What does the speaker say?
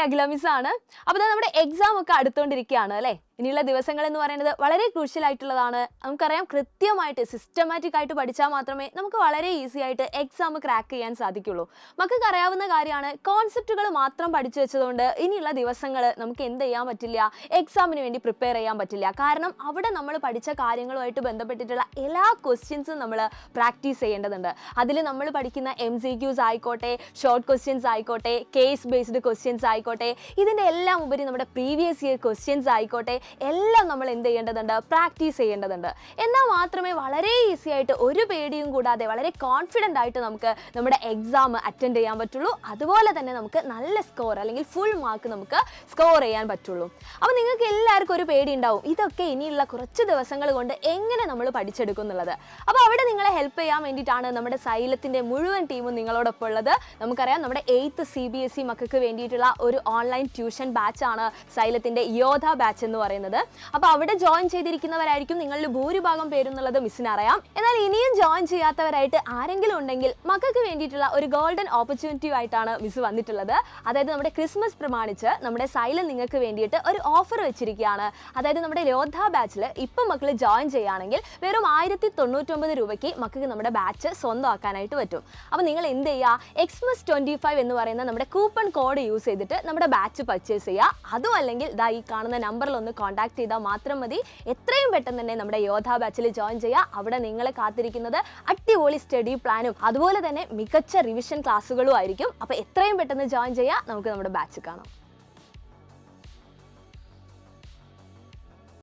അഖില miss ആണ്. അപ്പോൾ നമ്മുടെ എക്സാം ഒക്കെ അടുത്തുകൊണ്ടിരിക്കുകയാണ് അല്ലേ? ഇനിയുള്ള ദിവസങ്ങൾ എന്ന് പറയുന്നത് വളരെ ക്രൂഷ്യൽ ആയിട്ടുള്ളതാണ്. നമുക്കറിയാം, കൃത്യമായിട്ട് സിസ്റ്റമാറ്റിക് ആയിട്ട് പഠിച്ചാൽ മാത്രമേ നമുക്ക് വളരെ ഈസി ആയിട്ട് എക്സാം ക്രാക്ക് ചെയ്യാൻ സാധിക്കുള്ളൂ. മക്കൾക്ക് അറിയാവുന്ന കാര്യമാണ്, കോൺസെപ്റ്റുകൾ മാത്രം പഠിച്ചു വെച്ചതുകൊണ്ട് ഇനിയുള്ള ദിവസങ്ങൾ നമുക്ക് എന്ത് ചെയ്യാൻ പറ്റില്ല, എക്സാമിന് വേണ്ടി പ്രിപ്പയർ ചെയ്യാൻ പറ്റില്ല. കാരണം അവിടെ നമ്മൾ പഠിച്ച കാര്യങ്ങളുമായിട്ട് ബന്ധപ്പെട്ടിട്ടുള്ള എല്ലാ ക്വസ്റ്റ്യൻസും നമ്മൾ പ്രാക്ടീസ് ചെയ്യേണ്ടതുണ്ട്. അതിൽ നമ്മൾ പഠിക്കുന്ന MCQs ആയിക്കോട്ടെ, ഷോർട്ട് ക്വസ്റ്റ്യൻസ് ആയിക്കോട്ടെ, കേസ് ബേസ്ഡ് ക്വസ്റ്റ്യൻസ് ആയിക്കോട്ടെ, ഇതിൻ്റെ എല്ലാം ഉപരി നമ്മുടെ പ്രീവിയസ് ഇയർ ക്വസ്റ്റ്യൻസ് ആയിക്കോട്ടെ, എല്ലാം നമ്മൾ എന്ത് ചെയ്യേണ്ടതുണ്ട്, പ്രാക്ടീസ് ചെയ്യേണ്ടതുണ്ട്. എന്നാൽ മാത്രമേ വളരെ ഈസി ആയിട്ട് ഒരു പേടിയും കൂടാതെ വളരെ കോൺഫിഡൻ്റ് ആയിട്ട് നമുക്ക് നമ്മുടെ എക്സാം അറ്റൻഡ് ചെയ്യാൻ പറ്റുള്ളൂ. അതുപോലെ തന്നെ നമുക്ക് നല്ല സ്കോർ അല്ലെങ്കിൽ ഫുൾ മാർക്ക് നമുക്ക് സ്കോർ ചെയ്യാൻ പറ്റുള്ളൂ. അപ്പോൾ നിങ്ങൾക്ക് എല്ലാവർക്കും ഒരു പേടി ഉണ്ടാവും, ഇതൊക്കെ ഇനിയുള്ള കുറച്ച് ദിവസങ്ങൾ കൊണ്ട് എങ്ങനെ നമ്മൾ പഠിച്ചെടുക്കും എന്നുള്ളത്. അപ്പോൾ അവിടെ നിങ്ങളെ ഹെൽപ്പ് ചെയ്യാൻ വേണ്ടിയിട്ടാണ് നമ്മുടെ സൈലത്തിൻ്റെ മുഴുവൻ ടീമും നിങ്ങളോടൊപ്പം ഉള്ളത്. നമുക്കറിയാം, നമ്മുടെ 8th CBSE മക്കൾക്ക് വേണ്ടിയിട്ടുള്ള ഒരു ഓൺലൈൻ ട്യൂഷൻ ബാച്ചാണ് സൈലത്തിൻ്റെ യോധ ബാച്ച് എന്ന് പറയുന്നത്. അപ്പോൾ അവിടെ ജോയിൻ ചെയ്തിരിക്കുന്നവരായിരിക്കും നിങ്ങളിൽ ഭൂരിഭാഗം പേരെന്നുള്ളത് മിസ്സിന് അറിയാം. എന്നാൽ ഇനിയും ജോയിൻ ചെയ്യാത്തവരായിട്ട് ആരെങ്കിലും ഉണ്ടെങ്കിൽ മക്കൾക്ക് വേണ്ടിയിട്ടുള്ള ഒരു ഗോൾഡൻ ഓപ്പർച്യൂണിറ്റി ആയിട്ടാണ് മിസ് വന്നിട്ടുള്ളത്. അതായത് നമ്മുടെ ക്രിസ്മസ് പ്രമാണിച്ച് നമ്മുടെ സൈലൻ നിങ്ങൾക്ക് വേണ്ടിയിട്ട് ഒരു ഓഫർ വെച്ചിരിക്കുകയാണ്. അതായത് നമ്മുടെ യോധ ബാച്ചിൽ ഇപ്പം മക്കൾ ജോയിൻ ചെയ്യുകയാണെങ്കിൽ വെറും 1099 രൂപയ്ക്ക് മക്കൾക്ക് നമ്മുടെ ബാച്ച് സ്വന്തമാക്കാനായിട്ട് പറ്റും. അപ്പോൾ നിങ്ങൾ എന്ത് ചെയ്യുക, എക്സ്മസ് 25 എന്ന് പറയുന്ന നമ്മുടെ കൂപ്പൺ കോഡ് യൂസ് ചെയ്തിട്ട് നമ്മുടെ ബാച്ച് പർച്ചേസ് ചെയ്യുക. അതും അല്ലെങ്കിൽ ഈ കാണുന്ന നമ്പറിൽ ഒന്ന് കോൺടാക്ട് ചെയ്താൽ മാത്രം മതി. എത്രയും പെട്ടെന്ന് തന്നെ നമ്മുടെ യോധ ബാച്ചിൽ ജോയിൻ ചെയ്യുക. അവിടെ നിങ്ങളെ കാത്തിരിക്കുന്നത് അടിപൊളി സ്റ്റഡി പ്ലാനും അതുപോലെ തന്നെ മികച്ച റിവിഷൻ ക്ലാസ്സുകളും ആയിരിക്കും. അപ്പോൾ എത്രയും പെട്ടെന്ന് ജോയിൻ ചെയ്യുക. നമുക്ക് നമ്മുടെ ബാച്ച് കാണാം.